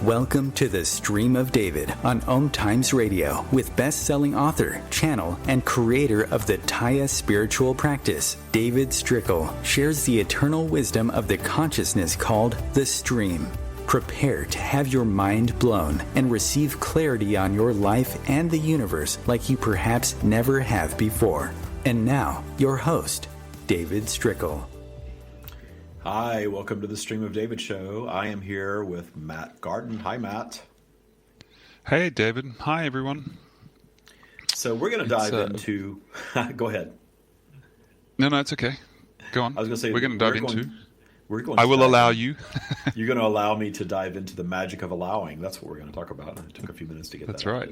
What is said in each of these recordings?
Welcome to the Stream of David on OMTimes Radio with best-selling author, channel, and creator of the Tya Spiritual Practice, David Strickel, shares the eternal wisdom of the consciousness called the Stream. Prepare to have your mind blown and receive clarity on your life and the universe like you perhaps never have before. And now, your host, David Strickel. Hi, welcome to the Stream of David show. I am here with Matt Gardan. Hi, Matt. Hey, David. Hi, everyone. So we're going to dive into... Go ahead. No, it's okay. Go on. I was going to say... We're going to dive into... I will allow you. You're going to allow me to dive into the magic of allowing. That's what we're going to talk about. It took a few minutes to get That's that.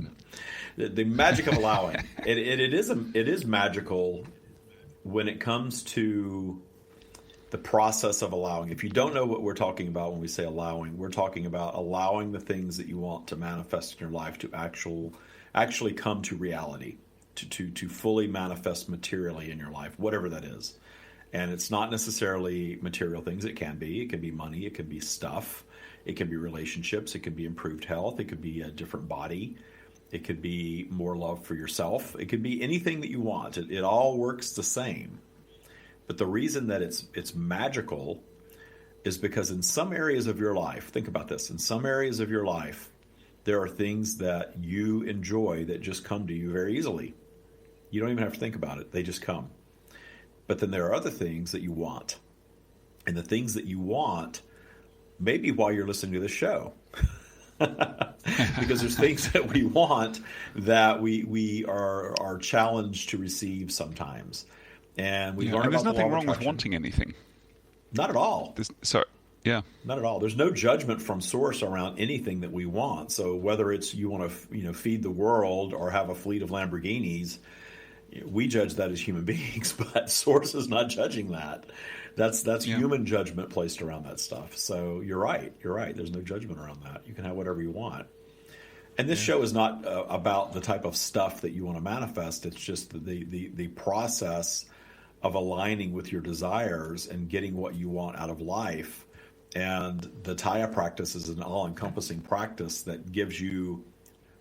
That's right. The magic of allowing. It is magical when it comes to the process of allowing. If you don't know what we're talking about when we say allowing, we're talking about allowing the things that you want to manifest in your life to actually come to reality, to fully manifest materially in your life, whatever that is. And it's not necessarily material things. It can be money, it can be stuff, it can be relationships, it could be improved health, it could be a different body, it could be more love for yourself, it could be anything that you want. It all works the same. But the reason that it's magical is because in some areas of your life, think about this, in some areas of your life, there are things that you enjoy that just come to you very easily. You don't even have to think about it. They just come. But then there are other things that you want. And the things that you want, maybe while you're listening to this show. Because there's things that we want that we are challenged to receive sometimes. And we learn about there's nothing wrong with attraction. wanting anything. Not at all. Not at all. There's no judgment from source around anything that we want. So whether it's you want to feed the world or have a fleet of Lamborghinis, we judge that as human beings, but source is not judging that. That's human judgment placed around that stuff. So you're right. There's no judgment around that. You can have whatever you want. And this show is not about the type of stuff that you want to manifest. It's just the process of aligning with your desires and getting what you want out of life. And the Tya practice is an all-encompassing practice that gives you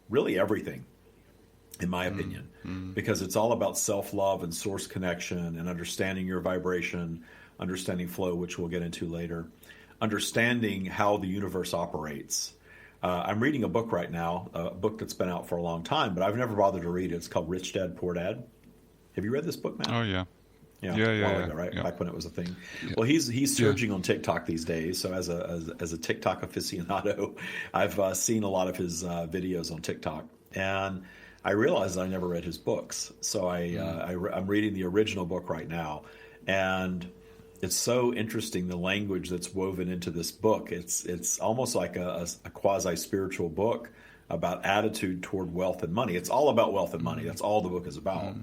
really everything, in my opinion, because it's all about self-love and source connection and understanding your vibration, understanding flow, which we'll get into later, understanding how the universe operates. I'm reading a book right now, a book that's been out for a long time, but I've never bothered to read it. It's called Rich Dad, Poor Dad. Have you read this book, Matt? Oh, yeah. A while ago, right? Yeah. Back when it was a thing. Yeah. Well, he's surging on TikTok these days. So as a TikTok aficionado, I've seen a lot of his videos on TikTok, and I realized I never read his books. So I'm reading the original book right now, and it's so interesting the language that's woven into this book. It's almost like a quasi-spiritual book about attitude toward wealth and money. It's all about wealth and money. That's all the book is about.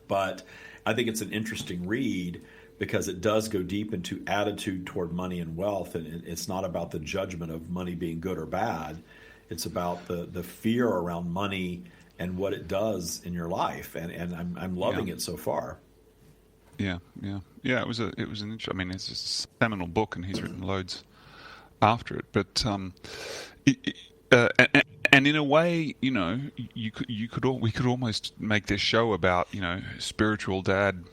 But I think it's an interesting read because it does go deep into attitude toward money and wealth, and it's not about the judgment of money being good or bad. It's about the fear around money and what it does in your life, and I'm loving it so far. Yeah. It was an interesting. I mean, it's a seminal book, and he's written loads after it. But and in a way, we could almost make this show about spiritual dad,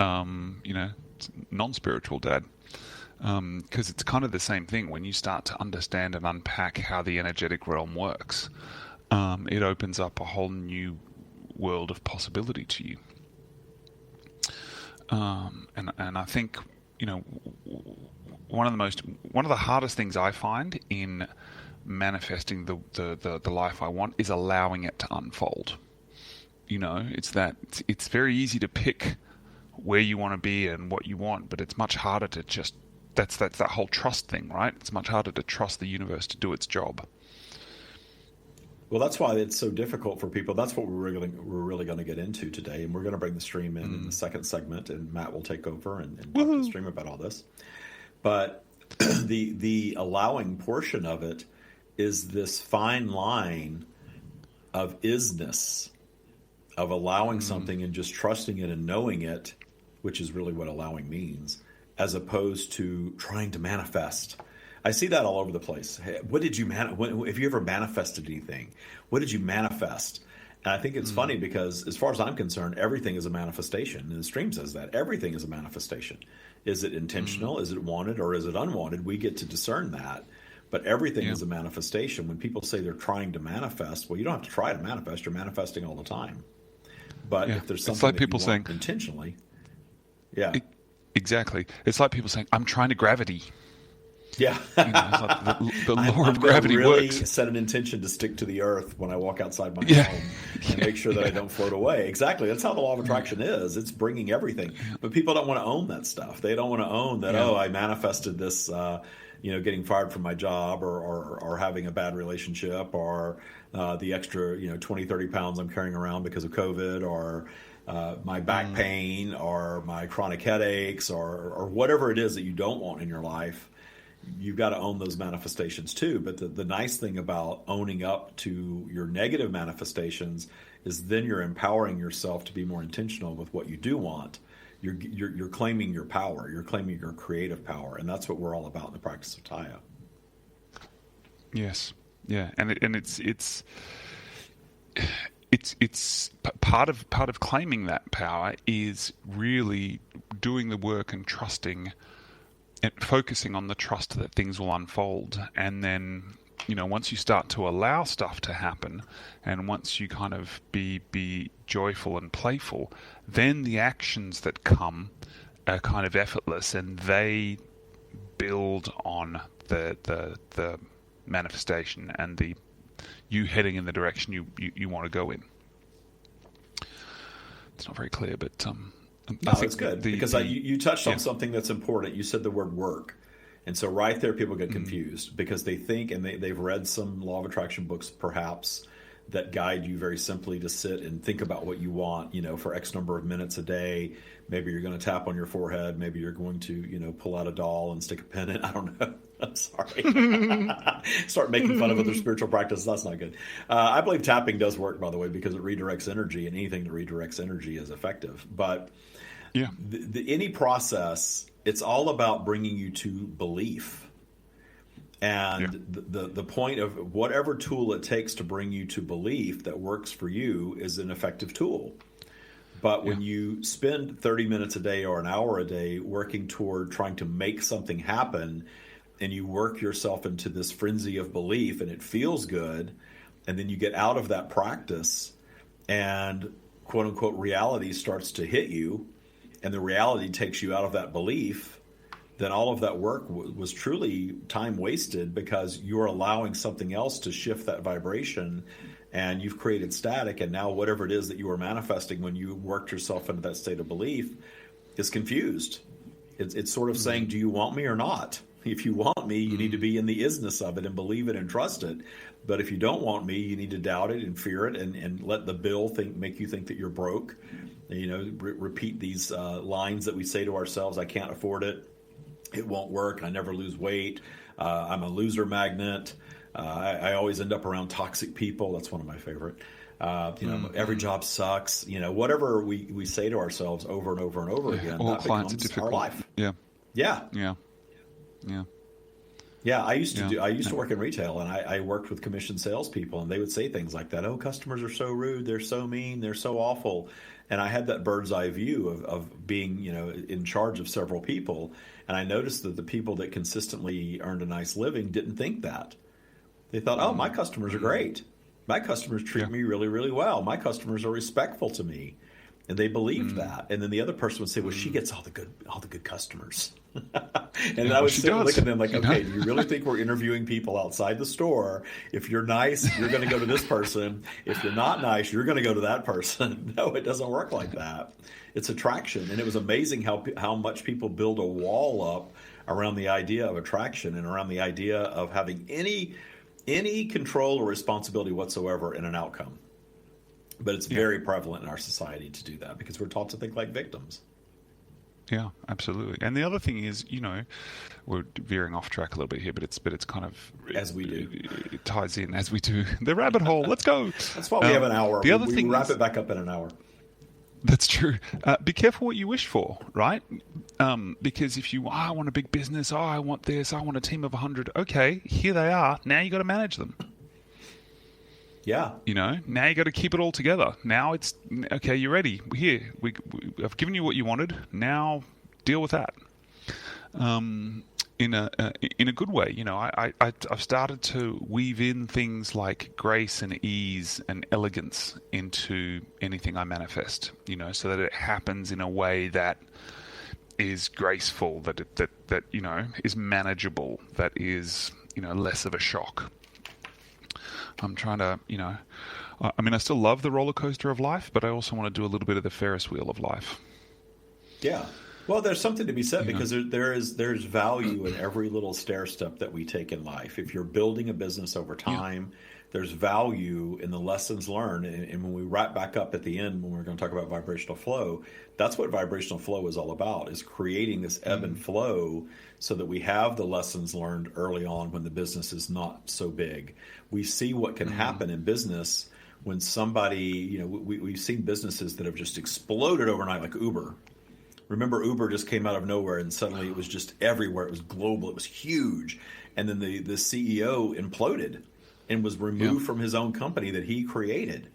non-spiritual dad, because it's kind of the same thing. When you start to understand and unpack how the energetic realm works, it opens up a whole new world of possibility to you. And I think one of the hardest things I find in manifesting the life I want is allowing it to unfold. It's very easy to pick where you want to be and what you want, but it's much harder to just that's that whole trust thing, right? It's much harder to trust the universe to do its job. Well, that's why it's so difficult for people. That's what we're really going to get into today, and we're going to bring the stream in the second segment, and Matt will take over and talk to the stream about all this. But the allowing portion of it is this fine line of isness, of allowing something and just trusting it and knowing it, which is really what allowing means, as opposed to trying to manifest. I see that all over the place. Hey, what did you have you ever manifested anything? What did you manifest? And I think it's funny because as far as I'm concerned, everything is a manifestation. And the stream says that everything is a manifestation. Is it intentional? Is it wanted, or is it unwanted? We get to discern that. But everything is a manifestation. When people say they're trying to manifest, well, you don't have to try to manifest. You're manifesting all the time. But if there's something it's like that people you saying want intentionally, exactly. It's like people saying, "I'm trying to gravity." Yeah, it's like the law of gravity gravity really works. set an intention to stick to the earth when I walk outside my home and make sure that I don't float away. Exactly, that's how the law of attraction is. It's bringing everything, but people don't want to own that stuff. They don't want to own that. Oh, I manifested this. Getting fired from my job, or having a bad relationship, or the extra 20, 30 pounds I'm carrying around because of COVID, or my back pain, or my chronic headaches, or whatever it is that you don't want in your life. You've got to own those manifestations too. But the nice thing about owning up to your negative manifestations is then you're empowering yourself to be more intentional with what you do want. You're claiming your power. You're claiming your creative power, and that's what we're all about in the practice of Tya. Yes, yeah, and it's part of claiming that power is really doing the work and trusting. And focusing on the trust that things will unfold, and then once you start to allow stuff to happen, and once you kind of be joyful and playful, then the actions that come are kind of effortless, and they build on the manifestation and you heading in the direction you want to go in. It's not very clear, but no, it's good because you touched on something that's important. You said the word work. And so right there, people get confused because they think, and they've read some law of attraction books perhaps that guide you very simply to sit and think about what you want, for X number of minutes a day. Maybe you're going to tap on your forehead. Maybe you're going to, pull out a doll and stick a pin in. I don't know. I'm sorry. Start making fun of other spiritual practices. That's not good. I believe tapping does work, by the way, because it redirects energy, and anything that redirects energy is effective. But any process, it's all about bringing you to belief. And the point of whatever tool it takes to bring you to belief that works for you is an effective tool. But when you spend 30 minutes a day or an hour a day working toward trying to make something happen, and you work yourself into this frenzy of belief and it feels good, and then you get out of that practice and quote unquote reality starts to hit you, and the reality takes you out of that belief, then all of that work was truly time wasted, because you're allowing something else to shift that vibration, and you've created static. And now whatever it is that you were manifesting when you worked yourself into that state of belief is confused. It's sort of saying, do you want me or not? If you want me, you need to be in the isness of it and believe it and trust it. But if you don't want me, you need to doubt it and fear it, and let the bill make you think that you're broke. Repeat these lines that we say to ourselves: I can't afford it. It won't work. I never lose weight. I'm a loser magnet. I always end up around toxic people. That's one of my favorite. Every job sucks. Whatever we say to ourselves over and over and over again, all that clients becomes are difficult. our life. Yeah. I used to work in retail, and I worked with commission salespeople, and they would say things like that. Oh, customers are so rude. They're so mean. They're so awful. And I had that bird's eye view of being, in charge of several people. And I noticed that the people that consistently earned a nice living didn't think that. They thought, oh, my customers are great. My customers treat me really, really well. My customers are respectful to me. And they believed that. And then the other person would say, well, she gets all the good customers. And I would sit and look at them like, okay, do you really think we're interviewing people outside the store? If you're nice, you're going to go to this person. If you're not nice, you're going to go to that person. No, it doesn't work like that. It's attraction. And it was amazing how much people build a wall up around the idea of attraction and around the idea of having any control or responsibility whatsoever in an outcome. But it's very prevalent in our society to do that because we're taught to think like victims. Yeah, absolutely. And the other thing is, we're veering off track a little bit here, but it's kind of as we do. It ties in as we do. The rabbit hole. Let's go. That's why we have an hour. The other thing we wrap it back up in an hour. That's true. Be careful what you wish for, right? Because if you, I want a big business, I want this, I want a team of 100. Okay, here they are. Now you got to manage them. Yeah. Now you got to keep it all together. Now it's okay. You're ready. Here, I've given you what you wanted. Now deal with that. In a good way. I've started to weave in things like grace and ease and elegance into anything I manifest. So that it happens in a way that is graceful, that is manageable, that is less of a shock. I'm trying to, I still love the roller coaster of life, but I also want to do a little bit of the Ferris wheel of life. Yeah. Well, there's something to be said because there's value in every little stair step that we take in life. If you're building a business over time, there's value in the lessons learned. And when we wrap back up at the end, when we're going to talk about vibrational flow, that's what vibrational flow is all about, is creating this ebb and flow so that we have the lessons learned early on when the business is not so big. We see what can happen in business when somebody, we've seen businesses that have just exploded overnight, like Uber. Remember, Uber just came out of nowhere and suddenly it was just everywhere. It was global. It was huge. And then the CEO imploded and was removed from his own company that he created.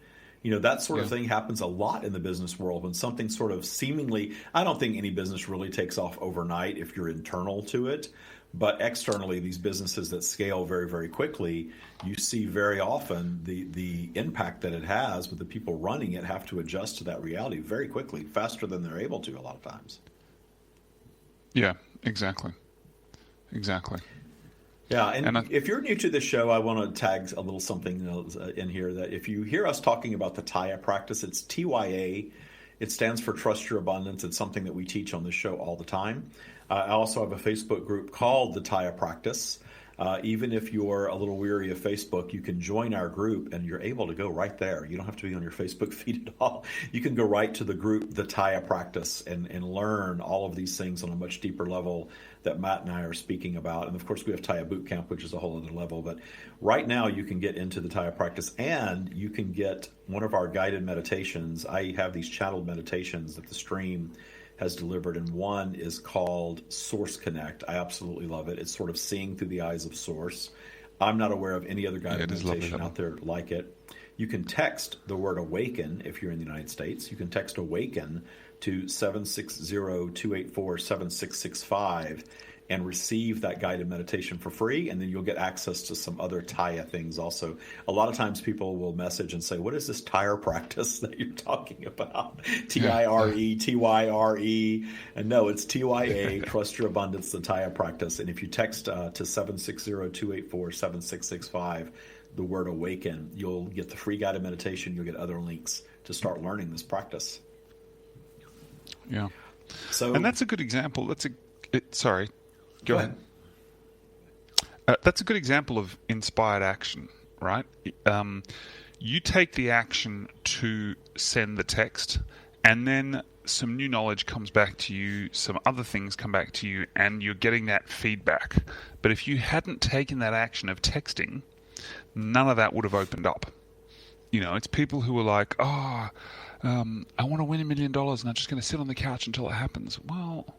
That sort of thing happens a lot in the business world when something sort of seemingly, I don't think any business really takes off overnight if you're internal to it. But externally, these businesses that scale very, very quickly, you see very often the impact that it has with the people running it have to adjust to that reality very quickly, faster than they're able to a lot of times. Yeah, exactly. Yeah, and if you're new to the show, I want to tag a little something in here that if you hear us talking about the Tya Practice, it's TYA. It stands for Trust Your Abundance. It's something that we teach on this show all the time. I also have a Facebook group called the Tya Practice. Even if you're a little weary of Facebook, you can join our group and you're able to go right there. You don't have to be on your Facebook feed at all. You can go right to the group, the Tya Practice, and learn all of these things on a much deeper level that Matt and I are speaking about. And of course, we have Tya Boot Camp, which is a whole other level. But right now, you can get into the Tya Practice and you can get one of our guided meditations. I have these channeled meditations that the stream has delivered, and one is called Source Connect. I absolutely love it. It's sort of seeing through the eyes of Source. I'm not aware of any other guided meditation out there like it. You can text the word awaken if you're in the United States. You can text awaken to 760-284-7665 and receive that guided meditation for free, and then you'll get access to some other Tya things also. A lot of times people will message and say, what is this Tya Practice that you're talking about? T-I-R-E, T-Y-R-E. And no, it's T-Y-A, Trust Your Abundance, the Tya Practice. And if you text to 760-284-7665, the word awaken, you'll get the free guided meditation. You'll get other links to start learning this practice. Yeah. So, and that's a good example. Sorry. Go ahead. That's a good example of inspired action, right? You take the action to send the text, and then some new knowledge comes back to you, some other things come back to you, and you're getting that feedback. But if you hadn't taken that action of texting, none of that would have opened up. It's people who are like, I want to win $1 million, and I'm just going to sit on the couch until it happens. Well,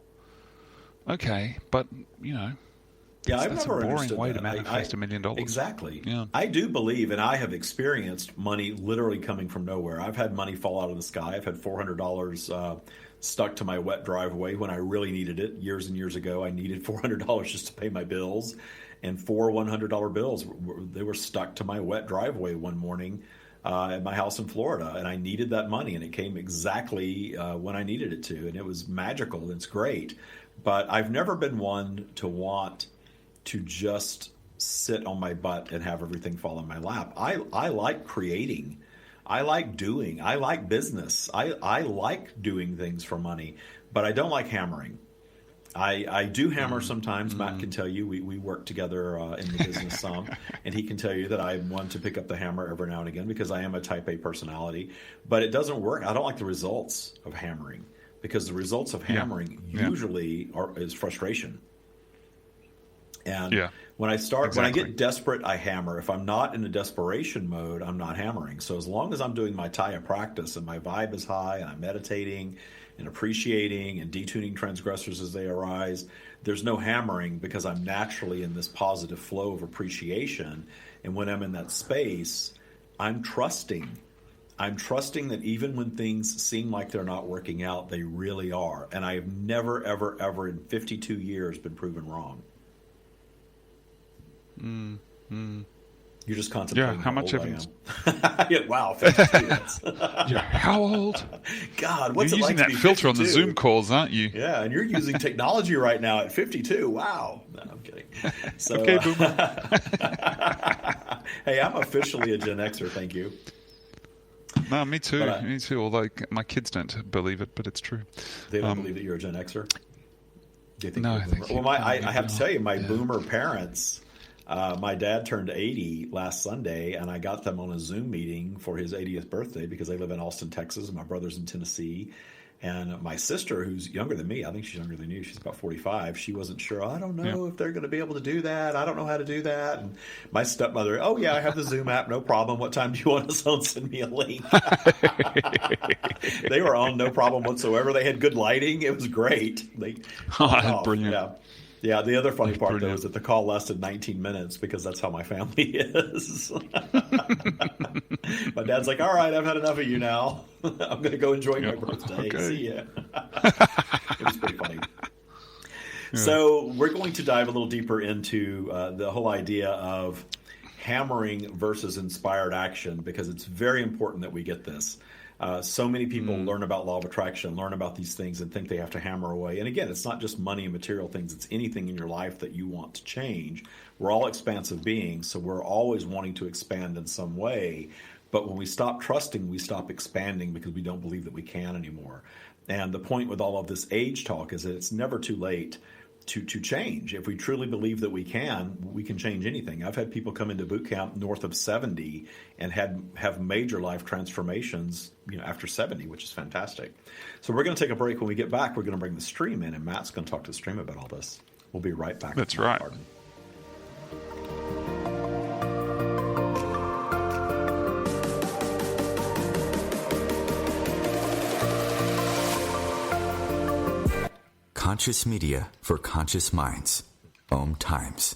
okay, but I've that's never a boring understood way that. to manifest $1 million. Exactly. Yeah. I do believe, and I have experienced money literally coming from nowhere. I've had money fall out of the sky. I've had $400 stuck to my wet driveway when I really needed it. Years and years ago, I needed $400 just to pay my bills, and 4 $100 bills, they were stuck to my wet driveway one morning at my house in Florida, and I needed that money, and it came exactly when I needed it to, and it was magical, and it's great. But I've never been one to want to just sit on my butt and have everything fall in my lap. I like creating. I like doing. I like business. I like doing things for money, but I don't like hammering. I do hammer sometimes. Matt can tell you, we work together in the business some, and he can tell you that I'm one to pick up the hammer every now and again because I am a type A personality. But it doesn't work. I don't like the results of hammering because the results of hammering usually is frustration. And when I get desperate, I hammer. If I'm not in a desperation mode, I'm not hammering. So as long as I'm doing my Tya practice and my vibe is high and I'm meditating and appreciating and detuning transgressors as they arise, there's no hammering because I'm naturally in this positive flow of appreciation. And when I'm in that space, I'm trusting. I'm trusting that even when things seem like they're not working out, they really are. And I have never, ever, ever in 52 years been proven wrong. You're just contemplating. Yeah, how much evidence? Wow, 52 years. Yeah, how old? God, what's you're it like using to be that filter 52? on the Zoom calls, aren't you? Yeah, and you're using technology right now at 52. Wow. No, I'm kidding. So, okay, boomer. Hey, I'm officially a Gen Xer, thank you. No, me too. Me too. Although my kids don't believe it, but it's true. They don't believe that you're a Gen Xer? Do you think no, I think. Well, I have to tell you, my boomer parents. My dad turned 80 last Sunday, and I got them on a Zoom meeting for his 80th birthday because they live in Austin, Texas, and my brother's in Tennessee. And my sister, who's younger than me, I think she's younger than you, she's about 45, she wasn't sure. I don't know if they're going to be able to do that. I don't know how to do that. And my stepmother, oh, yeah, I have the Zoom app, no problem. What time do you want us on? Send me a link. They were on, no problem whatsoever. They had good lighting. It was great. Brilliant. Yeah. Yeah, the other funny part, though, is that the call lasted 19 minutes because that's how my family is. My dad's like, all right, I've had enough of you now. I'm going to go enjoy my birthday. Okay. See ya. It was pretty funny. Yeah. So we're going to dive a little deeper into the whole idea of hammering versus inspired action because it's very important that we get this. So many people learn about law of attraction, learn about these things and think they have to hammer away. And again, it's not just money and material things. It's anything in your life that you want to change. We're all expansive beings, so we're always wanting to expand in some way. But when we stop trusting, we stop expanding because we don't believe that we can anymore. And the point with all of this age talk is that it's never too late to change. If we truly believe that we can change anything. I've had people come into boot camp north of 70 and have major life transformations, after 70, which is fantastic. So we're going to take a break. When we get back, we're going to bring the stream in, and Matt's going to talk to the stream about all this. We'll be right back. That's right. Gardan. Conscious media for conscious minds. OMTimes.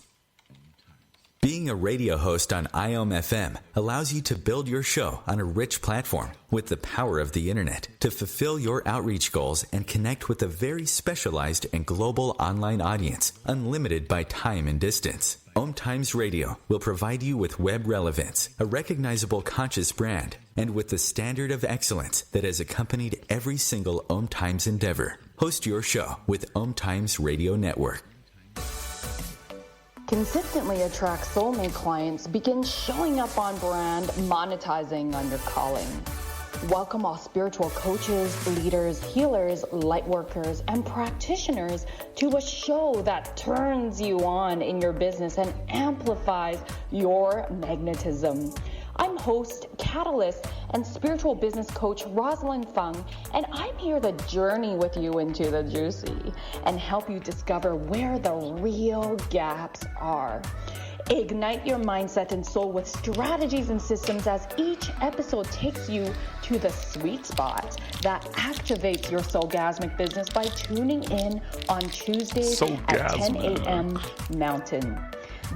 Being a radio host on IOM-FM allows you to build your show on a rich platform with the power of the internet to fulfill your outreach goals and connect with a very specialized and global online audience, unlimited by time and distance. OMTimes Radio will provide you with web relevance, a recognizable conscious brand, and with the standard of excellence that has accompanied every single OMTimes endeavor. Host your show with OMTimes Radio Network. Consistently attract soulmate clients. Begin showing up on brand, monetizing on your calling. Welcome all spiritual coaches, leaders, healers, light workers, and practitioners to a show that turns you on in your business and amplifies your magnetism. I'm host, catalyst, and spiritual business coach Rosalind Fung, and I'm here to journey with you into the juicy and help you discover where the real gaps are. Ignite your mindset and soul with strategies and systems as each episode takes you to the sweet spot that activates your soulgasmic business by tuning in on Tuesdays at 10 a.m. Mountain.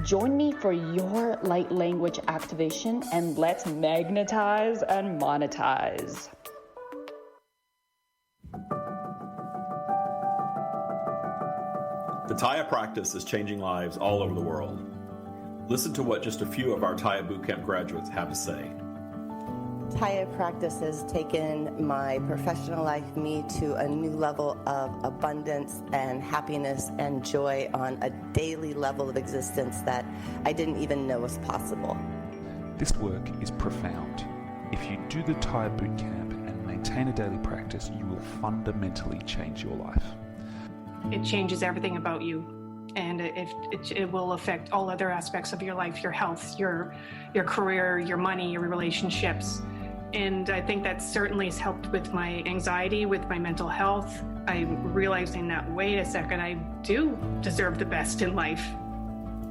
Join me for your light language activation and let's magnetize and monetize. The Tya Practice is changing lives all over the world. Listen to what just a few of our Tya Bootcamp graduates have to say. Tya Practice has taken my professional life, me, to a new level of abundance and happiness and joy on a daily level of existence that I didn't even know was possible. This work is profound. If you do the Tya Bootcamp and maintain a daily practice, you will fundamentally change your life. It changes everything about you. And it will affect all other aspects of your life, your health, your career, your money, your relationships. And I think that certainly has helped with my anxiety, with my mental health. I'm realizing that, wait a second, I do deserve the best in life.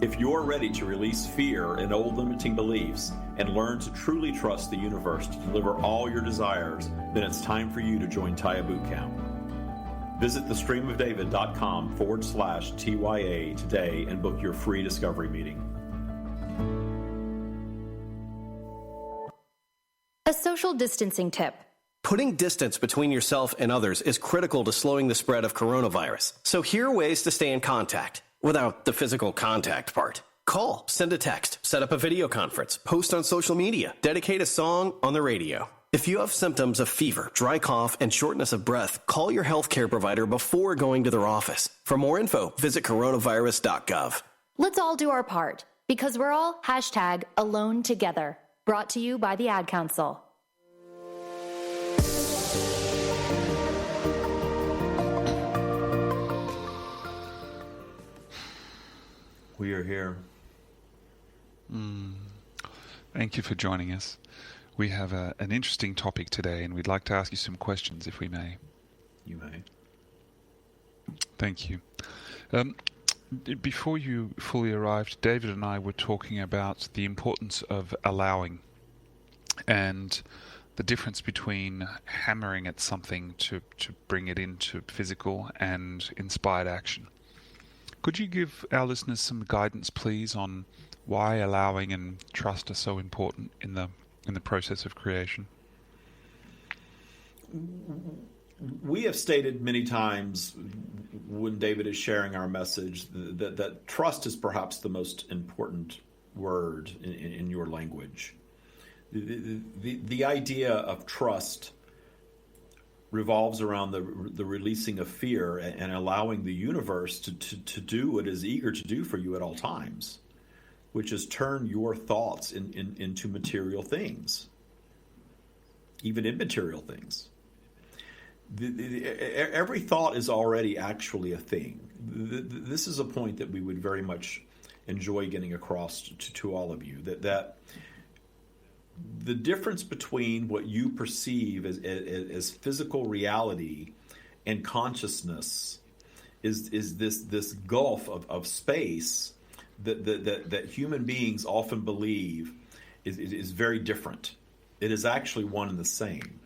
If you're ready to release fear and old limiting beliefs and learn to truly trust the universe to deliver all your desires, then it's time for you to join Tya Bootcamp. Visit thestreamofdavid.com/TYA today and book your free discovery meeting. A social distancing tip. Putting distance between yourself and others is critical to slowing the spread of coronavirus. So here are ways to stay in contact without the physical contact part. Call, send a text, set up a video conference, post on social media, dedicate a song on the radio. If you have symptoms of fever, dry cough, and shortness of breath, call your healthcare provider before going to their office. For more info, visit coronavirus.gov. Let's all do our part, because we're all #AloneTogether. Brought to you by the Ad Council. We are here. Thank you for joining us. We have an interesting topic today, and we'd like to ask you some questions, if we may. You may. Thank you. Before you fully arrived, David and I were talking about the importance of allowing and the difference between hammering at something to bring it into physical and inspired action. Could you give our listeners some guidance, please, on why allowing and trust are so important in the process of creation? We have stated many times when David is sharing our message that trust is perhaps the most important word in your language. The idea of trust revolves around the releasing of fear and allowing the universe to do what it is eager to do for you at all times, which is turn your thoughts into material things, even immaterial things. Every thought is already actually a thing. This is a point that we would very much enjoy getting across to all of you, that the difference between what you perceive as physical reality and consciousness is this gulf of space that human beings often believe is very different. It is actually one and the same.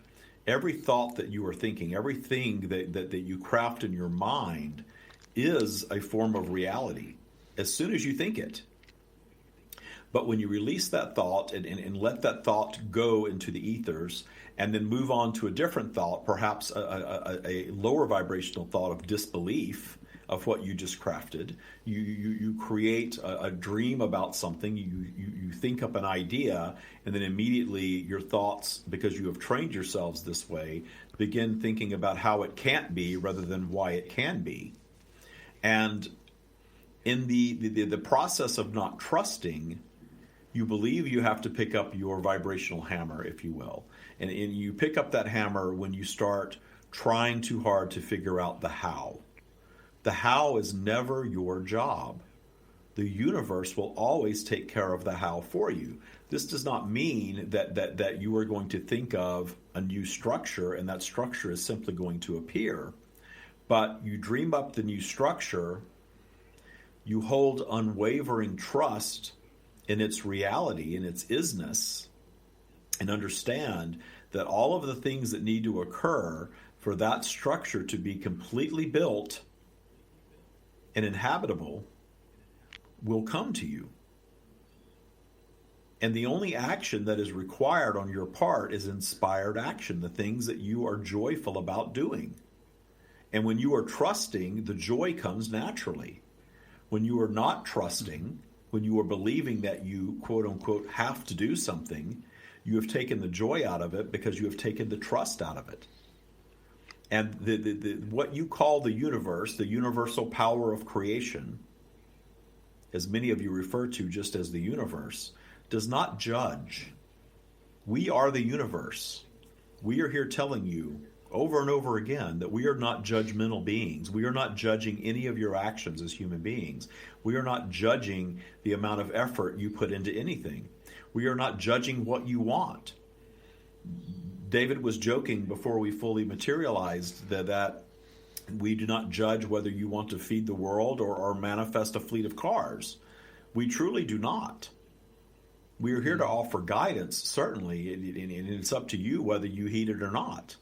Every thought that you are thinking, everything that you craft in your mind is a form of reality as soon as you think it. But when you release that thought and let that thought go into the ethers and then move on to a different thought, perhaps a lower vibrational thought of disbelief of what you just crafted, you create a dream about something, you think up an idea, and then immediately your thoughts, because you have trained yourselves this way, begin thinking about how it can't be rather than why it can be. And in the process of not trusting, you believe you have to pick up your vibrational hammer, if you will. And you pick up that hammer when you start trying too hard to figure out the how. The how is never your job. The universe will always take care of the how for you. This does not mean that you are going to think of a new structure and that structure is simply going to appear. But you dream up the new structure, you hold unwavering trust in its reality, in its isness, and understand that all of the things that need to occur for that structure to be completely built and inhabitable will come to you. And the only action that is required on your part is inspired action, the things that you are joyful about doing. And when you are trusting, the joy comes naturally. When you are not trusting, when you are believing that you, quote unquote, have to do something, you have taken the joy out of it because you have taken the trust out of it. And what you call the universe, the universal power of creation, as many of you refer to just as the universe, does not judge. We are the universe. We are here telling you over and over again that we are not judgmental beings. We are not judging any of your actions as human beings. We are not judging the amount of effort you put into anything. We are not judging what you want. David was joking before we fully materialized that we do not judge whether you want to feed the world or manifest a fleet of cars. We truly do not. We are here to offer guidance, certainly, and it's up to you whether you heed it or not.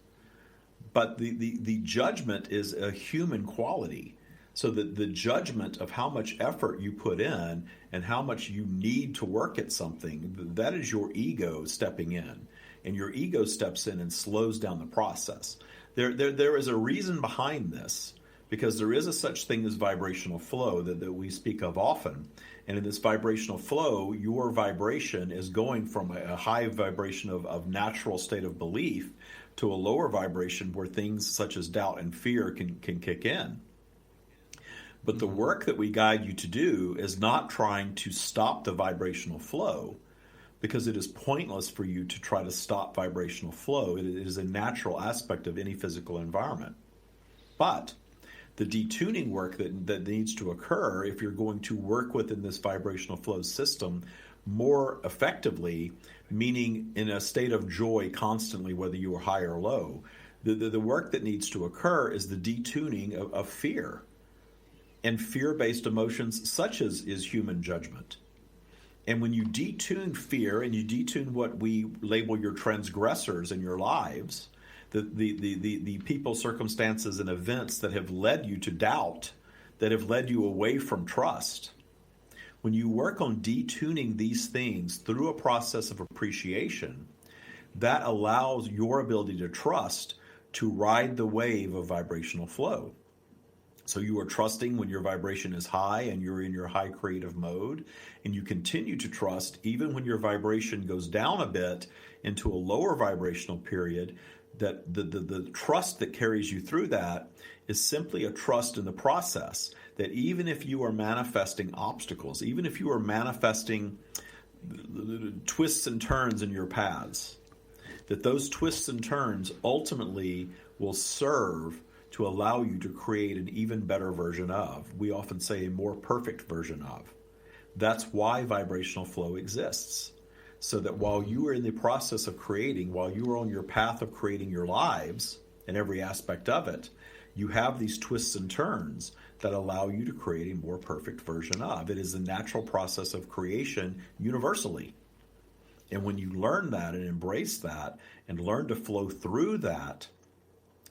But the judgment is a human quality. So that the judgment of how much effort you put in and how much you need to work at something, that is your ego stepping in. And your ego steps in and slows down the process. There is a reason behind this, because there is a such thing as vibrational flow that we speak of often. And in this vibrational flow, your vibration is going from a high vibration of natural state of belief to a lower vibration where things such as doubt and fear can kick in. But the work that we guide you to do is not trying to stop the vibrational flow, because it is pointless for you to try to stop vibrational flow. It is a natural aspect of any physical environment. But the detuning work that needs to occur if you're going to work within this vibrational flow system more effectively, meaning in a state of joy constantly, whether you are high or low, the work that needs to occur is the detuning of fear. And fear-based emotions such as is human judgment. And when you detune fear and you detune what we label your transgressors in your lives, the people, circumstances, and events that have led you to doubt, that have led you away from trust, when you work on detuning these things through a process of appreciation, that allows your ability to trust to ride the wave of vibrational flow. So you are trusting when your vibration is high and you're in your high creative mode, and you continue to trust even when your vibration goes down a bit into a lower vibrational period, that the trust that carries you through that is simply a trust in the process, that even if you are manifesting obstacles, even if you are manifesting twists and turns in your paths, that those twists and turns ultimately will serve to allow you to create an even better version of. We often say a more perfect version of. That's why vibrational flow exists. So that while you are in the process of creating, while you are on your path of creating your lives and every aspect of it, you have these twists and turns that allow you to create a more perfect version of. It is a natural process of creation universally. And when you learn that and embrace that and learn to flow through that,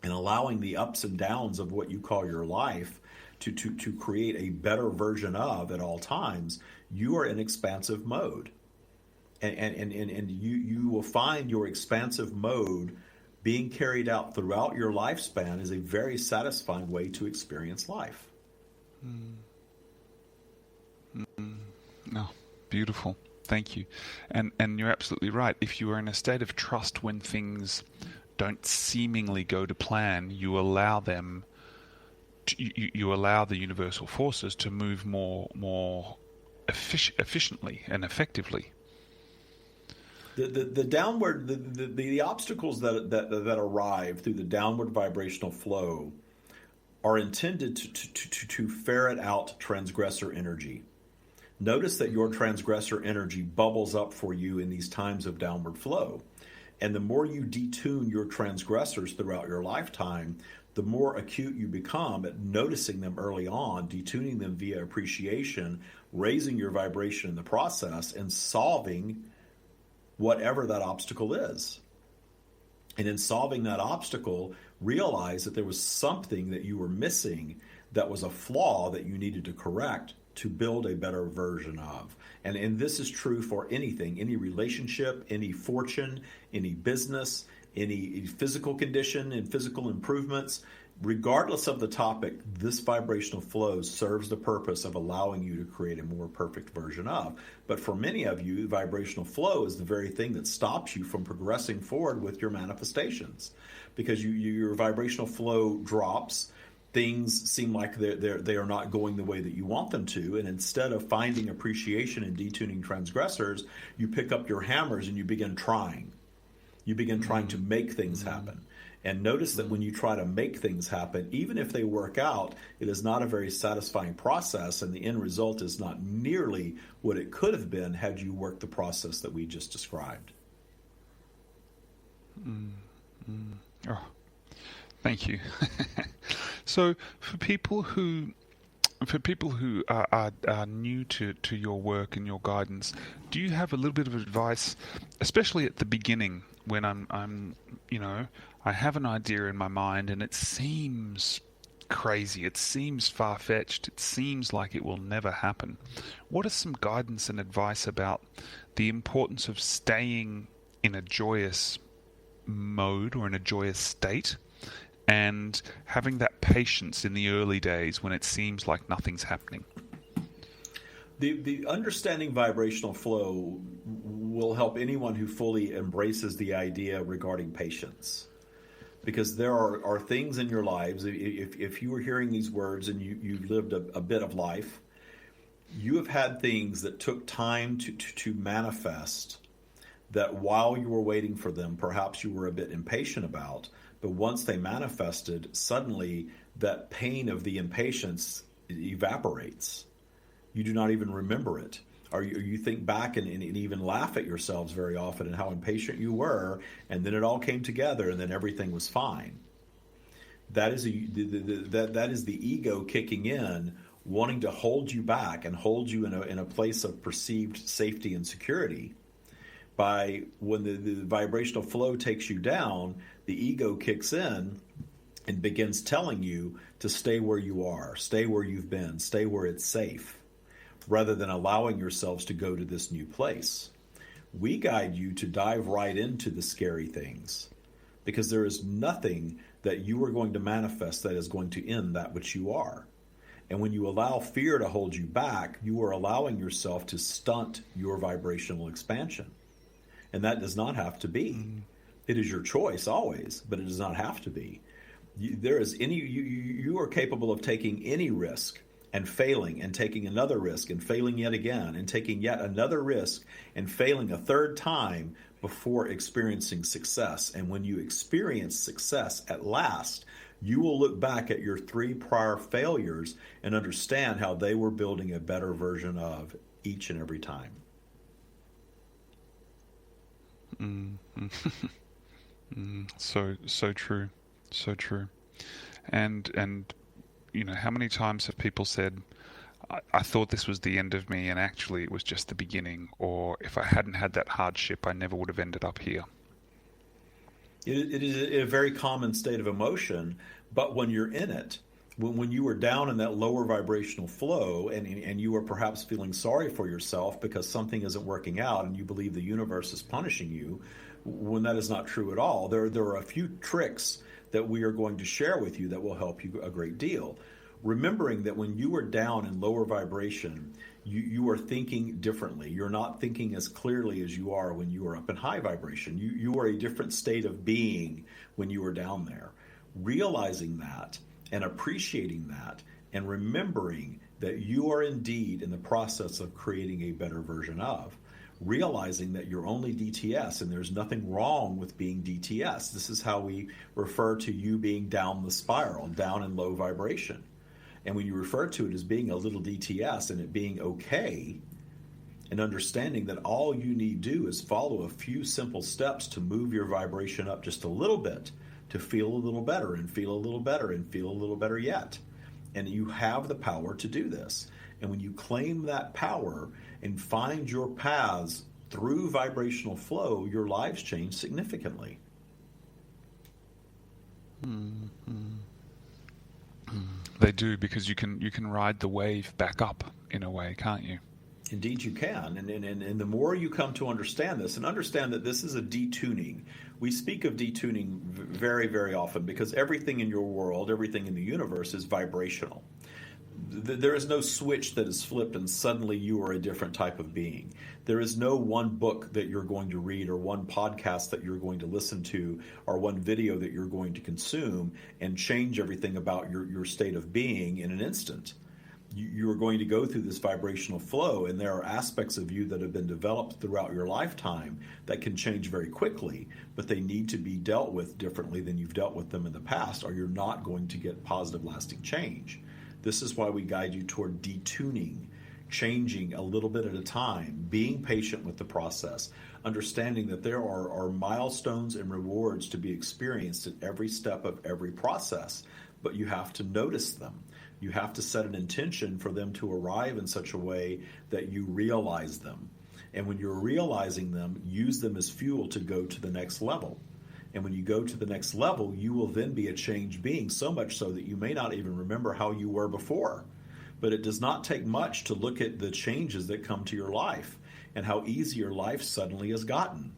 and allowing the ups and downs of what you call your life to create a better version of at all times, you are in expansive mode. And you will find your expansive mode being carried out throughout your lifespan is a very satisfying way to experience life. No, beautiful. Thank you. And you're absolutely right. If you are in a state of trust when things don't seemingly go to plan, you allow them you allow the universal forces to move more efficiently and effectively. The downward the obstacles that arrive through the downward vibrational flow are intended to ferret out transgressor energy. Notice that your transgressor energy bubbles up for you in these times of downward flow. And the more you detune your transgressors throughout your lifetime, the more acute you become at noticing them early on, detuning them via appreciation, raising your vibration in the process, and solving whatever that obstacle is. And in solving that obstacle, realize that there was something that you were missing that was a flaw that you needed to correct to build a better version of. And this is true for anything, any relationship, any fortune, any business, any physical condition and physical improvements. Regardless of the topic, this vibrational flow serves the purpose of allowing you to create a more perfect version of. But for many of you, vibrational flow is the very thing that stops you from progressing forward with your manifestations. Because your vibrational flow drops, things seem like they are not going the way that you want them to, and instead of finding appreciation and detuning transgressors, you pick up your hammers and you begin trying. You begin trying to make things happen. And notice that when you try to make things happen, even if they work out, it is not a very satisfying process, and the end result is not nearly what it could have been had you worked the process that we just described. Oh, thank you. So for people who For people who are new to your work and your guidance, do you have a little bit of advice, especially at the beginning when I'm I have an idea in my mind and it seems crazy, it seems far-fetched, it seems like it will never happen. What is some guidance and advice about the importance of staying in a joyous mode or in a joyous state, and having that patience in the early days when it seems like nothing's happening? The understanding vibrational flow will help anyone who fully embraces the idea regarding patience. Because there are things in your lives, if you were hearing these words and you've lived a bit of life, you have had things that took time to manifest, that while you were waiting for them, perhaps you were a bit impatient about. But once they manifested, suddenly that pain of the impatience evaporates. You do not even remember it. Or you think back and even laugh at yourselves very often and how impatient you were, and then it all came together and then everything was fine. That is the ego kicking in, wanting to hold you back and hold you in a place of perceived safety and security. By when the vibrational flow takes you down, the ego kicks in and begins telling you to stay where you are, stay where you've been, stay where it's safe, rather than allowing yourselves to go to this new place. We guide you to dive right into the scary things, because there is nothing that you are going to manifest that is going to end that which you are. And when you allow fear to hold you back, you are allowing yourself to stunt your vibrational expansion. And that does not have to be. It is your choice always, but it does not have to be. You are capable of taking any risk and failing, and taking another risk and failing yet again, and taking yet another risk and failing a third time before experiencing success. And when you experience success at last, you will look back at your 3 prior failures and understand how they were building a better version of each and every time. So true, so true. And how many times have people said, I thought this was the end of me and actually it was just the beginning, or if I hadn't had that hardship I never would have ended up here. It is a very common state of emotion, but when you're in it, when you were down in that lower vibrational flow and you are perhaps feeling sorry for yourself because something isn't working out and you believe the universe is punishing you, when that is not true at all, there are a few tricks that we are going to share with you that will help you a great deal. Remembering that when you are down in lower vibration, you are thinking differently. You're not thinking as clearly as you are when you are up in high vibration. You are a different state of being when you are down there. Realizing that and appreciating that and remembering that you are indeed in the process of creating a better version of. Realizing that you're only DTS and there's nothing wrong with being DTS. This is how we refer to you being down the spiral, down in low vibration. And when you refer to it as being a little DTS and it being okay, and understanding that all you need do is follow a few simple steps to move your vibration up just a little bit, to feel a little better and feel a little better and feel a little better yet. And you have the power to do this. And when you claim that power and find your paths through vibrational flow, your lives change significantly. They do, because you can ride the wave back up in a way, can't you? Indeed you can. And the more you come to understand this, and understand that this is a detuning. We speak of detuning very, very often because everything in your world, everything in the universe is vibrational. There is no switch that is flipped and suddenly you are a different type of being. There is no one book that you're going to read or one podcast that you're going to listen to or one video that you're going to consume and change everything about your state of being in an instant. You are going to go through this vibrational flow, and there are aspects of you that have been developed throughout your lifetime that can change very quickly, but they need to be dealt with differently than you've dealt with them in the past, or you're not going to get positive, lasting change. This is why we guide you toward detuning, changing a little bit at a time, being patient with the process, understanding that there are milestones and rewards to be experienced at every step of every process, but you have to notice them. You have to set an intention for them to arrive in such a way that you realize them. And when you're realizing them, use them as fuel to go to the next level. And when you go to the next level, you will then be a changed being, so much so that you may not even remember how you were before. But it does not take much to look at the changes that come to your life and how easy your life suddenly has gotten.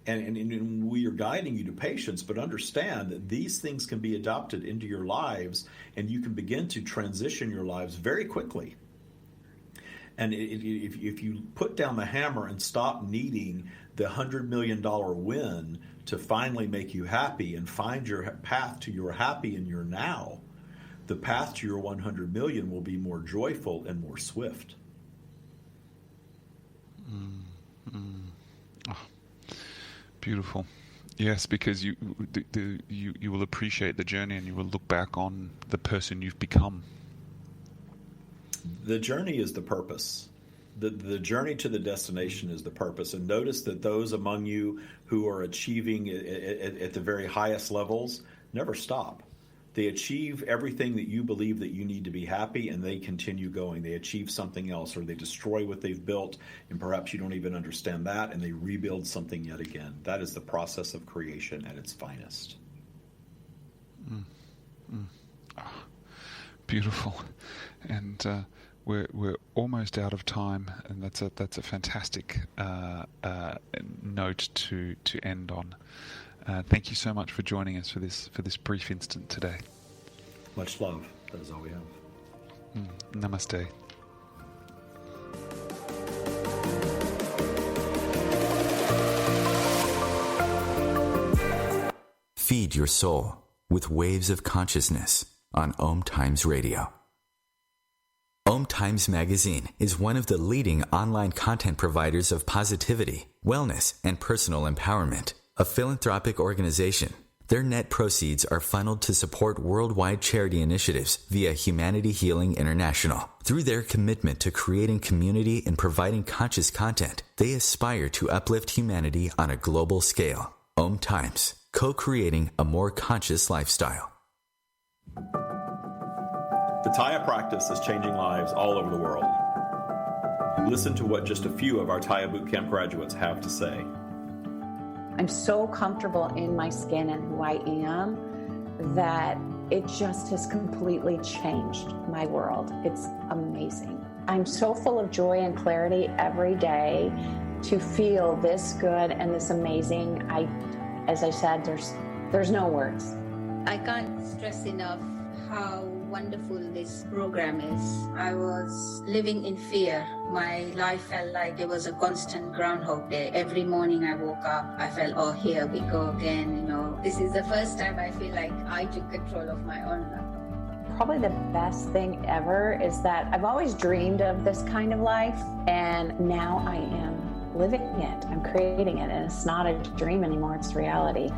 And we are guiding you to patience, but understand that these things can be adopted into your lives, and you can begin to transition your lives very quickly. And if you put down the hammer and stop needing the $100 million win to finally make you happy and find your path to your happy in your now, the path to your 100 million will be more joyful and more swift. Oh, beautiful. Yes, because you will appreciate the journey, and you will look back on the person you've become. The journey is the purpose. The journey to the destination is the purpose. And notice that those among you who are achieving at the very highest levels never stop. They achieve everything that you believe that you need to be happy, and they continue going. They achieve something else, or they destroy what they've built, and perhaps you don't even understand that, and they rebuild something yet again. That is the process of creation at its finest. Oh, beautiful. And we're almost out of time, and that's a fantastic note to end on. Thank you so much for joining us for this brief instant today. Much love. That is all we have. Namaste. Feed your soul with waves of consciousness on OMTimes Radio. OMTimes Magazine is one of the leading online content providers of positivity, wellness, and personal empowerment. A philanthropic organization, their net proceeds are funneled to support worldwide charity initiatives via Humanity Healing International. Through their commitment to creating community and providing conscious content, they aspire to uplift humanity on a global scale. OMTimes, co-creating a more conscious lifestyle. The Tya Practice is changing lives all over the world. Listen to what just a few of our Tya Bootcamp graduates have to say. I'm so comfortable in my skin and who I am that it just has completely changed my world. It's amazing. I'm so full of joy and clarity every day to feel this good and this amazing. As I said, there's no words. I can't stress enough how wonderful this program is. I was living in fear. My life felt like it was a constant Groundhog Day. Every morning I woke up, I felt, oh, here we go again. This is the first time I feel like I took control of my own life. Probably the best thing ever is that I've always dreamed of this kind of life, and now I am living it. I'm creating it, and it's not a dream anymore, it's reality.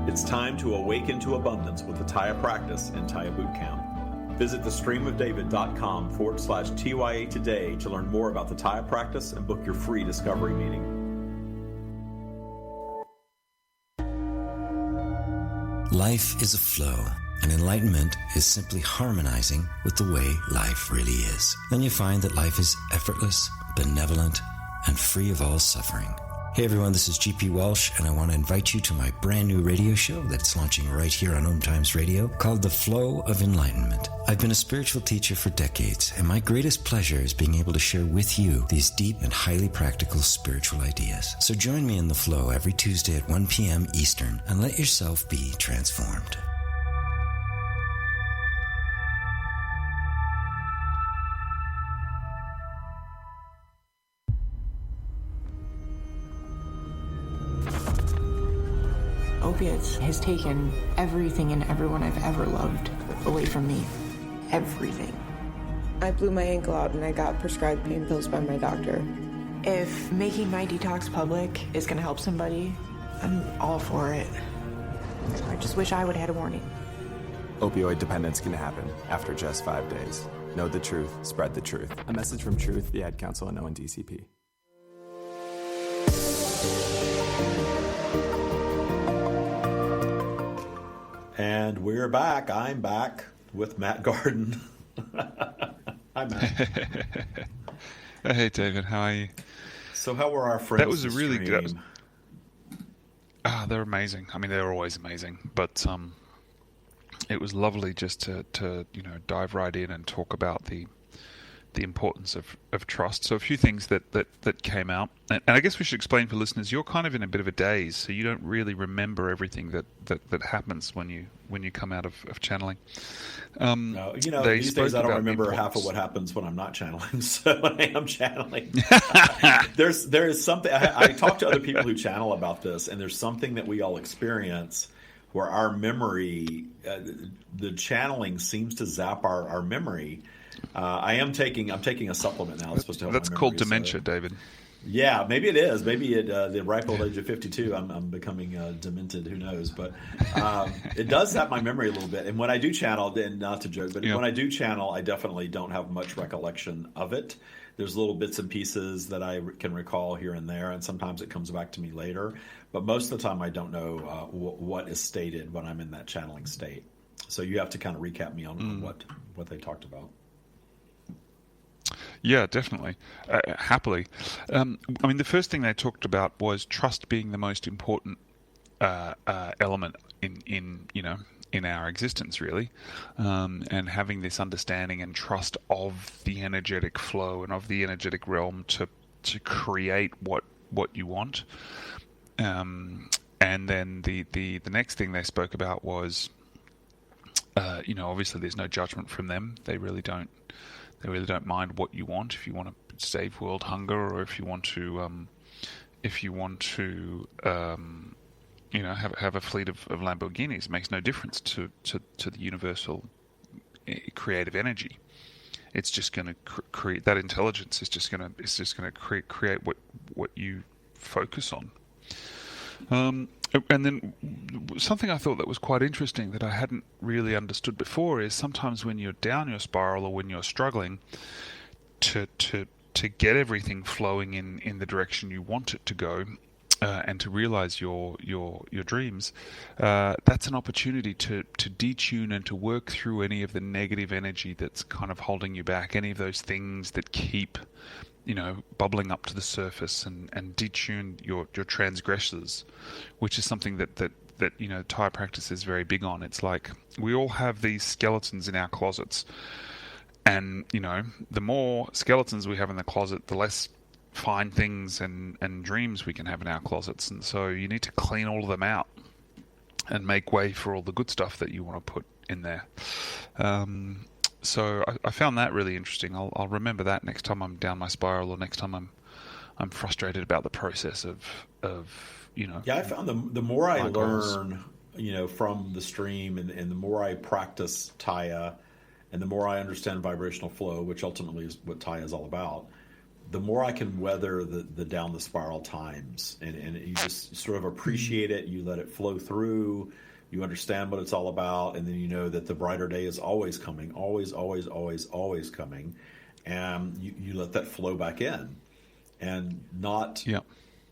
It's time to awaken to abundance with the Tya Practice and Tya Bootcamp. Visit thestreamofdavid.com/TYA today to learn more about the Tya Practice and book your free discovery meeting. Life is a flow, and enlightenment is simply harmonizing with the way life really is. Then you find that life is effortless, benevolent, and free of all suffering. Hey everyone, this is GP Walsh, and I want to invite you to my brand new radio show that's launching right here on OMTimes Radio called The Flow of Enlightenment. I've been a spiritual teacher for decades, and my greatest pleasure is being able to share with you these deep and highly practical spiritual ideas. So join me in The Flow every Tuesday at 1 p.m. Eastern, and let yourself be transformed. Opiates has taken everything and everyone I've ever loved away from me. Everything. I blew my ankle out and I got prescribed pain pills by my doctor. If making my detox public is going to help somebody, I'm all for it. I just wish I would have had a warning. Opioid dependence can happen after just 5 days. Know the truth, spread the truth. A message from Truth, the Ad Council, and ONDCP. And we're back. I'm back. with Matt Gardan. Hi, Matt. Hey, David. How are you? So how were our friends? That was a really good. stream? They're amazing. I mean, they're always amazing, but it was lovely just to dive right in and talk about the importance of trust. So a few things that came out, and I guess we should explain for listeners. You're kind of in a bit of a daze, so you don't really remember everything that happens when you come out of channeling. No, these days I don't remember half of what happens when I'm not channeling. So when I am channeling, there is something. I talk to other people who channel about this, and there's something that we all experience where our memory, the channeling seems to zap our memory. I'm taking a supplement now. That's supposed to help. That's my memory, called dementia, David. Yeah, maybe it is. Maybe at the ripe old age of 52, I'm becoming demented. Who knows? But it does zap my memory a little bit. And when I do channel, and not to joke, but when I do channel, I definitely don't have much recollection of it. There's little bits and pieces that I can recall here and there, and sometimes it comes back to me later. But most of the time, I don't know what is stated when I'm in that channeling state. So you have to kind of recap me on what they talked about. Yeah, definitely. Happily. I mean, the first thing they talked about was trust being the most important element in our existence, really, and having this understanding and trust of the energetic flow and of the energetic realm to create what you want. And then the next thing they spoke about was, obviously there's no judgment from them. They really don't mind what you want. If you want to save world hunger, or if you want to have a fleet of Lamborghinis, it makes no difference to the universal creative energy. It's just going to create that intelligence. It's just going to create what you focus on. And then something I thought that was quite interesting that I hadn't really understood before is sometimes when you're down your spiral or when you're struggling to get everything flowing in the direction you want it to go, and to realize your dreams, that's an opportunity to detune and to work through any of the negative energy that's kind of holding you back, any of those things that keep bubbling up to the surface, and detune your transgressors, which is something that Tya Practice is very big on. It's like we all have these skeletons in our closets, and the more skeletons we have in the closet, the less fine things and dreams we can have in our closets. And so you need to clean all of them out and make way for all the good stuff that you want to put in there. So I found that really interesting. I'll remember that next time I'm down my spiral, or next time I'm frustrated about the process of. Yeah, I found the more I learn, from the stream, and the more I practice Tya, and the more I understand vibrational flow, which ultimately is what Tya is all about, the more I can weather the down the spiral times, and you just sort of appreciate it. You let it flow through. You understand what it's all about, and then you know that the brighter day is always coming, always, always, always, always coming, and you let that flow back in, and not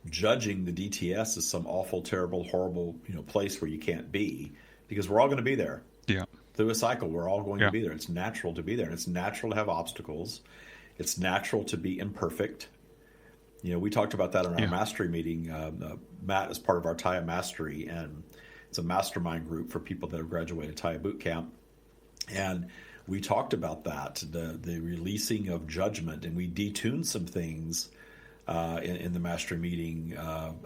judging the DTS as some awful, terrible, horrible place where you can't be, because we're all going to be there. Yeah. Through a cycle, we're all going to be there. It's natural to be there, and it's natural to have obstacles. It's natural to be imperfect. We talked about that in our mastery meeting. Matt is part of our Tya Mastery, and it's a mastermind group for people that have graduated Tya Boot Camp. And we talked about that, the releasing of judgment, and we detuned some things in the mastery meeting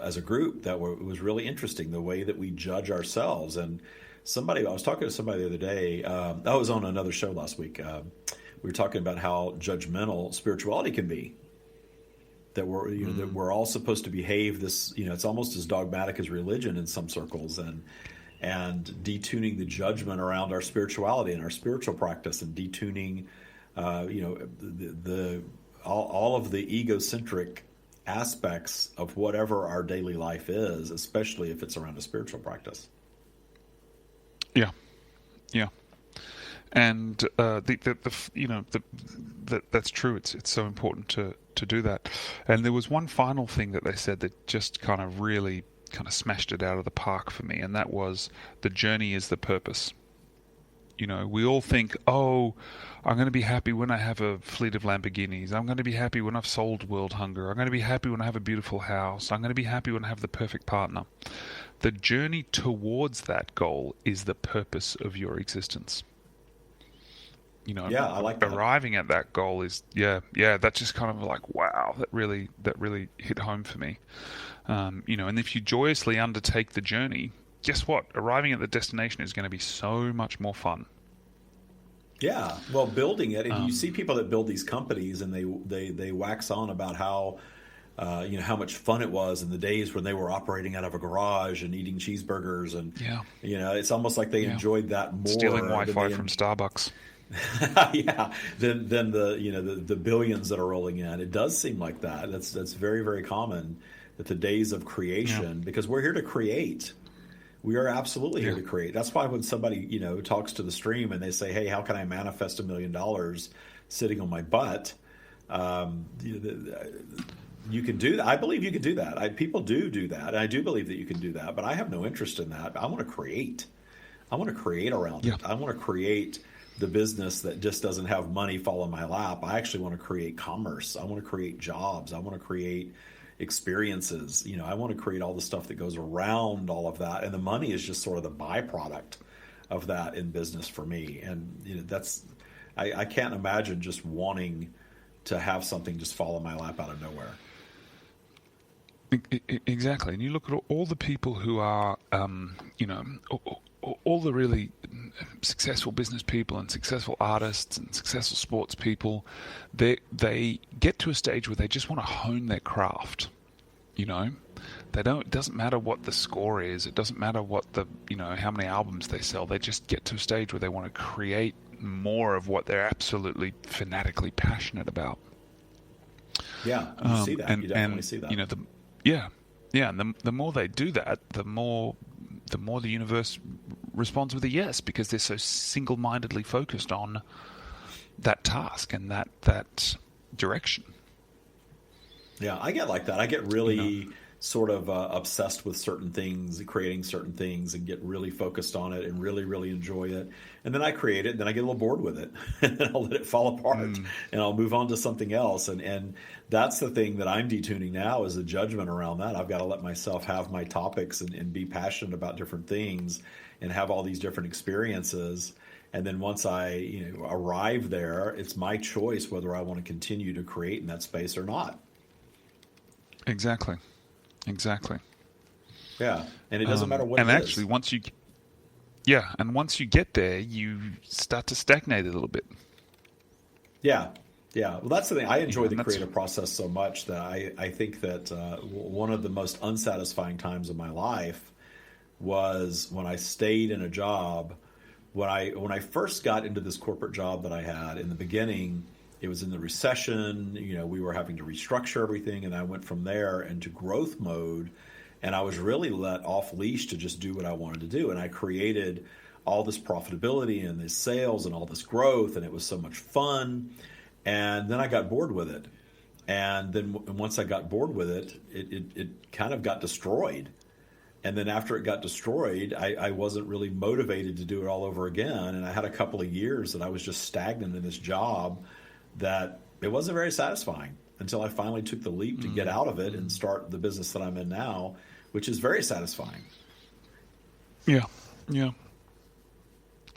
as a group that was really interesting, the way that we judge ourselves. And I was talking to somebody the other day, I was on another show last week, we were talking about how judgmental spirituality can be. That that we're all supposed to behave this, it's almost as dogmatic as religion in some circles, and detuning the judgment around our spirituality and our spiritual practice, and detuning, all of the egocentric aspects of whatever our daily life is, especially if it's around a spiritual practice. Yeah. And that's true. It's so important to do that. And there was one final thing that they said that just kind of really smashed it out of the park for me, and that was the journey is the purpose. You know, we all think, oh, I'm going to be happy when I have a fleet of Lamborghinis. I'm going to be happy when I've solved world hunger. I'm going to be happy when I have a beautiful house. I'm going to be happy when I have the perfect partner. The journey towards that goal is the purpose of your existence. You know, yeah, I like that. Arriving at that goal is, that's just kind of like, wow, that really hit home for me. You know, and if you joyously undertake the journey, guess what? Arriving at the destination is going to be so much more fun. Yeah, well, building it, and you see people that build these companies, and they wax on about how, you know, how much fun it was in the days when they were operating out of a garage and eating cheeseburgers, and you know, it's almost like they enjoyed that more. Stealing Wi-Fi from Starbucks. Yeah, than the, you know, the billions that are rolling in. It does seem like that. That's very, very common, that the days of creation, because we're here to create. We are absolutely here to create. That's why when somebody, you know, talks to the stream and they say, hey, how can I manifest $1 million sitting on my butt? You can do that. I believe you can do that. People do that. And I do believe that you can do that, but I have no interest in that. I want to create. I want to create around it. I want to create the business that just doesn't have money fall in my lap. I actually want to create commerce. I want to create jobs. I want to create experiences. You know, I want to create all the stuff that goes around all of that, and the money is just sort of the byproduct of that in business for me. And you know, that's I can't imagine just wanting to have something just fall in my lap out of nowhere. Exactly. And you look at all the people who are, you know, all the really successful business people and successful artists and successful sports people, they get to a stage where they just want to hone their craft. You know, they don't. It doesn't matter what the score is. It doesn't matter what how many albums they sell. They just get to a stage where they want to create more of what they're absolutely fanatically passionate about. Yeah, you see that. You definitely see that. You know, and the more they do that, the more the universe responds with a yes, because they're so single-mindedly focused on that task and that direction. Yeah, I get like that. I get really sort of obsessed with certain things, creating certain things, and get really focused on it and really, really enjoy it. And then I create it, and then I get a little bored with it, and then I'll let it fall apart, and I'll move on to something else. And that's the thing that I'm detuning now, is the judgment around that. I've got to let myself have my topics and be passionate about different things and have all these different experiences. And then once I arrive there, it's my choice whether I want to continue to create in that space or not. Exactly. Yeah, and it doesn't matter what it is. And actually, once you get there, you start to stagnate a little bit. Yeah. Well, that's the thing. I enjoy the creative process so much that I think that one of the most unsatisfying times of my life was when I stayed in a job. When I first got into this corporate job that I had in the beginning, it was in the recession. You know, we were having to restructure everything, and I went from there into growth mode, and I was really let off leash to just do what I wanted to do. And I created all this profitability and this sales and all this growth, and it was so much fun. And then I got bored with it. And then once I got bored with it, it kind of got destroyed. And then after it got destroyed, I wasn't really motivated to do it all over again. And I had a couple of years that I was just stagnant in this job, that it wasn't very satisfying, until I finally took the leap to get out of it and start the business that I'm in now, which is very satisfying. Yeah.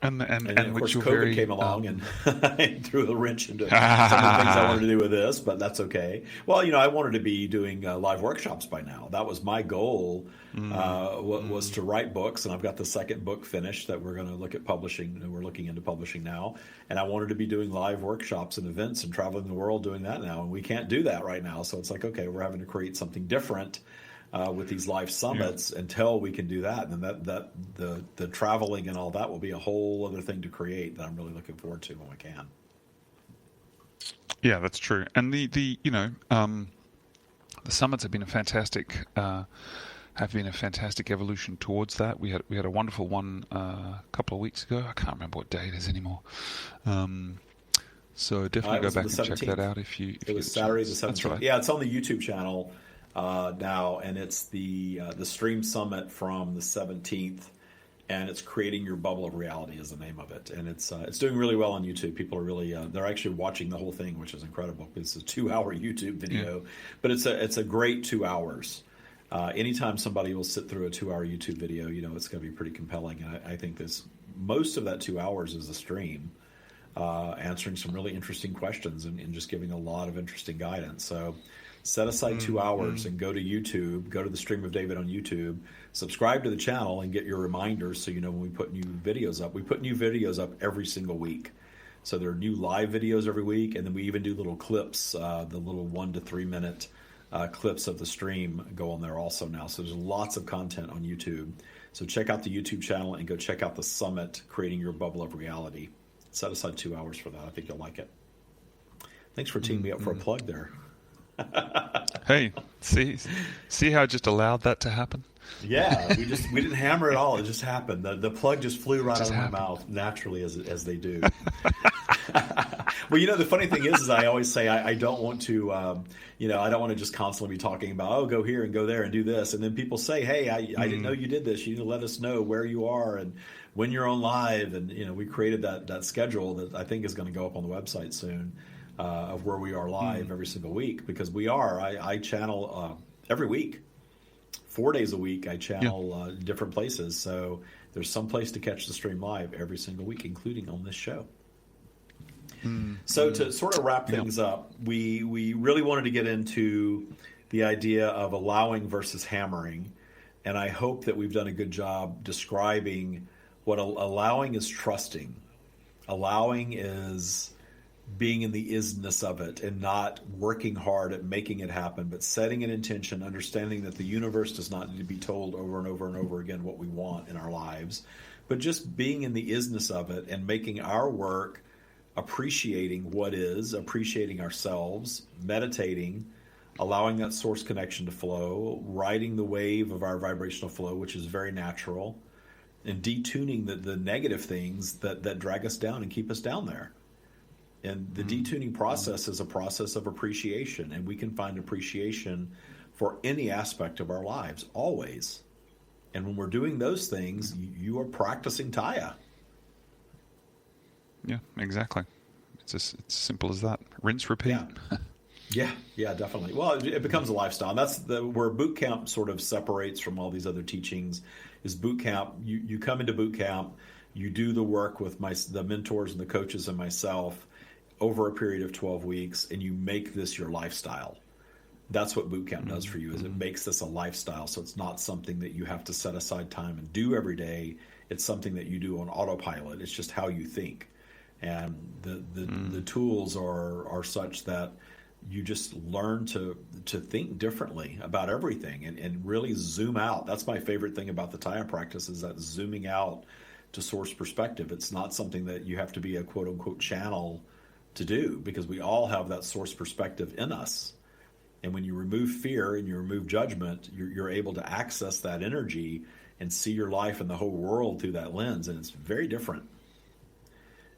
And of course, COVID came along and threw a wrench into some of the things I wanted to do with this, but that's okay. Well, I wanted to be doing live workshops by now. That was my goal, was to write books, and I've got the second book finished that we're going to look at publishing, and we're looking into publishing now. And I wanted to be doing live workshops and events and traveling the world doing that now, and we can't do that right now. So it's like, okay, we're having to create something different with these live summits until we can do that. And then the traveling and all that will be a whole other thing to create that I'm really looking forward to when we can. Yeah, that's true. And the summits have been a fantastic evolution towards that. We had a wonderful one a couple of weeks ago. I can't remember what day it is anymore. So definitely go back and check that out if you. It was Saturday the 17th. That's right. Yeah, it's on the YouTube channel now, and it's the Stream Summit from the 17th and it's creating your bubble of reality is the name of it, and it's doing really well on YouTube. People are really they're actually watching the whole thing, which is incredible. It's a 2-hour YouTube video, but it's a great 2 hours. Anytime somebody will sit through a 2-hour YouTube video, it's going to be pretty compelling. And I think most of that 2 hours is a stream, answering some really interesting questions and just giving a lot of interesting guidance. So set aside 2 hours and go to YouTube, go to the Stream of David on YouTube, subscribe to the channel and get your reminders so when we put new videos up. We put new videos up every single week. So there are new live videos every week, and then we even do little clips, the little 1 to 3 minute clips of the stream go on there also now. So there's lots of content on YouTube. So check out the YouTube channel and go check out the summit, Creating Your Bubble of Reality. Set aside 2 hours for that. I think you'll like it. Thanks for teeing me up for a plug there. Hey, see how I just allowed that to happen? Yeah, we didn't hammer it all. It just happened. The plug just flew right out of my mouth naturally as they do. Well, the funny thing is I always say I don't want to, I don't want to just constantly be talking about, go here and go there and do this. And then people say, hey, I didn't know you did this. You need to let us know where you are and when you're on live. And, we created that schedule that I think is going to go up on the website soon of where we are live every single week, because we are. I channel every week. 4 days a week, I channel different places. So there's some place to catch the stream live every single week, including on this show. So to sort of wrap things up, we really wanted to get into the idea of allowing versus hammering. And I hope that we've done a good job describing what allowing is trusting. Allowing is being in the isness of it and not working hard at making it happen, but setting an intention, understanding that the universe does not need to be told over and over and over again what we want in our lives, but just being in the isness of it and making our work, appreciating what is, appreciating ourselves, meditating, allowing that source connection to flow, riding the wave of our vibrational flow, which is very natural, and detuning the negative things that drag us down and keep us down there. And the detuning process is a process of appreciation, and we can find appreciation for any aspect of our lives, always. And when we're doing those things, you are practicing Tya. Yeah, exactly. It's as simple as that. Rinse, repeat. Yeah, definitely. Well, it becomes a lifestyle. And that's where boot camp sort of separates from all these other teachings. Is boot camp? You come into boot camp, you do the work with the mentors and the coaches and myself over a period of 12 weeks, and you make this your lifestyle. That's what boot camp does for you. Is it makes this a lifestyle. So it's not something that you have to set aside time and do every day. It's something that you do on autopilot. It's just how you think. And the tools are such that you just learn to think differently about everything and really zoom out. That's my favorite thing about the Tya practice, is that zooming out to source perspective. It's not something that you have to be a quote unquote channel to do, because we all have that source perspective in us. And when you remove fear and you remove judgment, you're able to access that energy and see your life and the whole world through that lens. And it's very different.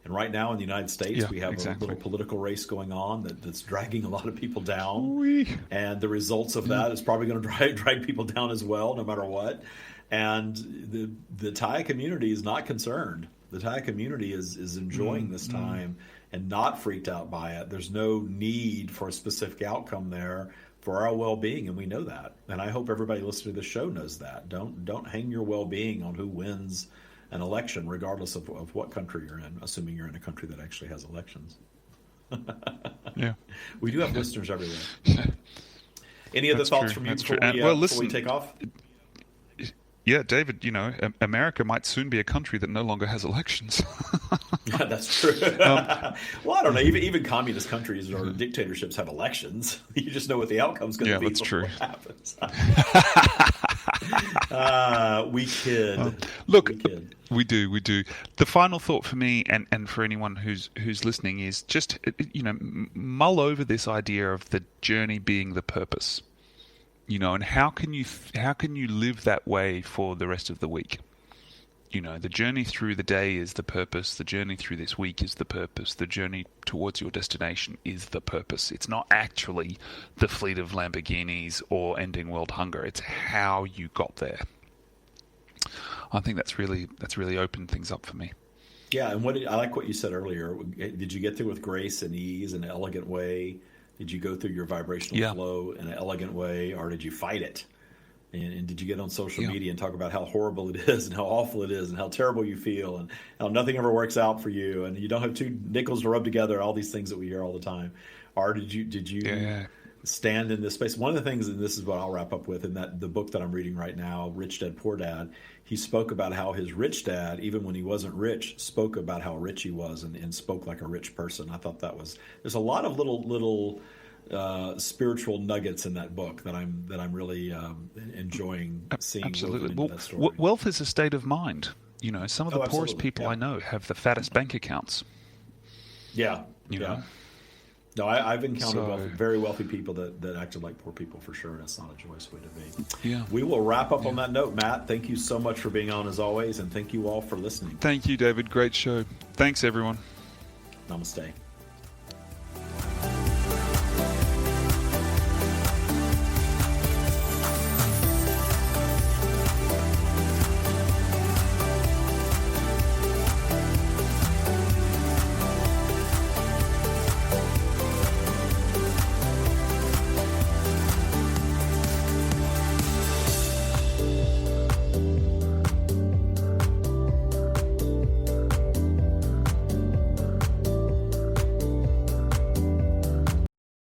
And right now in the United States, we have a little political race going on that's dragging a lot of people down. And the results of that is probably going to drag people down as well, no matter what. And the Tya community is not concerned. The Tya community is enjoying this time and not freaked out by it. There's no need for a specific outcome there for our well-being, and we know that. And I hope everybody listening to the show knows that. Don't hang your well-being on who wins an election, regardless of what country you're in, assuming you're in a country that actually has elections. Yeah. We do have listeners everywhere. Any other thoughts from you before we take off? Yeah, David, America might soon be a country that no longer has elections. Yeah, that's true. Well, I don't know. Even communist countries or dictatorships have elections. You just know what the outcome's going to be before it happens. We kid. Look, we do. The final thought for me and for anyone who's listening is just, mull over this idea of the journey being the purpose. And how can you live that way for the rest of the week? The journey through the day is the purpose. The journey through this week is the purpose. The journey towards your destination is the purpose. It's not actually the fleet of Lamborghinis or ending world hunger. It's how you got there. I think that's really opened things up for me. Yeah, and I like what you said earlier. Did you get there with grace and ease in an elegant way? Did you go through your vibrational flow in an elegant way, or did you fight it? And did you get on social media and talk about how horrible it is and how awful it is and how terrible you feel and how nothing ever works out for you and you don't have two nickels to rub together, all these things that we hear all the time? Or did you stand in this space? One of the things, and this is what I'll wrap up with, in that the book that I'm reading right now, Rich Dad, Poor Dad, he spoke about how his rich dad, even when he wasn't rich, spoke about how rich he was and spoke like a rich person. I thought there's a lot of little spiritual nuggets in that book that I'm really enjoying seeing. Absolutely. Well, that story. Wealth is a state of mind. You know, some of the poorest people I know have the fattest bank accounts. Yeah. You know? No, I've encountered very wealthy people that acted like poor people for sure, and it's not a joyous way to be. Yeah. We will wrap up on that note. Matt, thank you so much for being on as always, and thank you all for listening. Thank you, David. Great show. Thanks, everyone. Namaste.